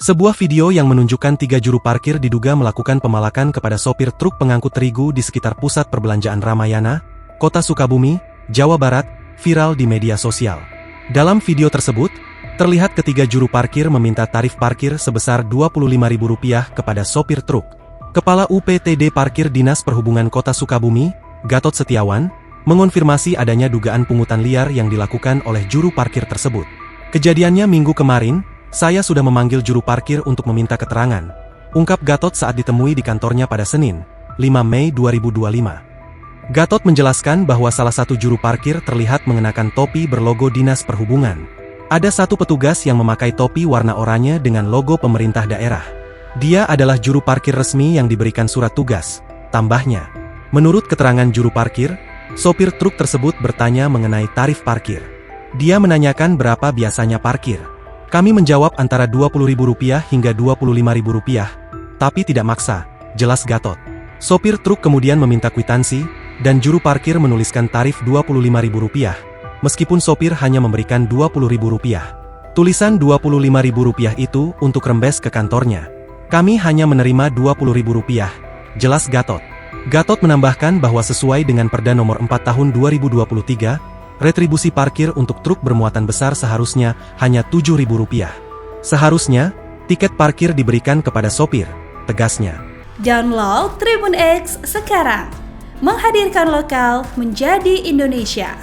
Sebuah video yang menunjukkan 3 juru parkir diduga melakukan pemalakan kepada sopir truk pengangkut terigu di sekitar pusat perbelanjaan Ramayana, Kota Sukabumi, Jawa Barat, viral di media sosial. Dalam video tersebut, terlihat ketiga juru parkir meminta tarif parkir sebesar Rp25.000 kepada sopir truk. Kepala UPTD Parkir Dinas Perhubungan Kota Sukabumi, Gatot Setiawan, mengonfirmasi adanya dugaan pungutan liar yang dilakukan oleh juru parkir tersebut. Kejadiannya minggu kemarin, saya sudah memanggil juru parkir untuk meminta keterangan, ungkap Gatot saat ditemui di kantornya pada Senin, 5 Mei 2025. Gatot menjelaskan bahwa salah satu juru parkir terlihat mengenakan topi berlogo Dinas Perhubungan. Ada satu petugas yang memakai topi warna oranye dengan logo pemerintah daerah. Dia adalah juru parkir resmi yang diberikan surat tugas, tambahnya. Menurut keterangan juru parkir, sopir truk tersebut bertanya mengenai tarif parkir. Dia menanyakan berapa biasanya parkir. Kami menjawab antara Rp20.000 hingga Rp25.000, tapi tidak maksa, jelas Gatot. Sopir truk kemudian meminta kwitansi, dan juru parkir menuliskan tarif Rp25.000, meskipun sopir hanya memberikan Rp20.000. Tulisan Rp25.000 itu untuk rembes ke kantornya. Kami hanya menerima Rp20.000, jelas Gatot. Gatot menambahkan bahwa sesuai dengan Perda Nomor 4 Tahun 2023, retribusi parkir untuk truk bermuatan besar seharusnya hanya Rp7.000. Seharusnya, tiket parkir diberikan kepada sopir, tegasnya. Download Tribun X sekarang, menghadirkan lokal menjadi Indonesia.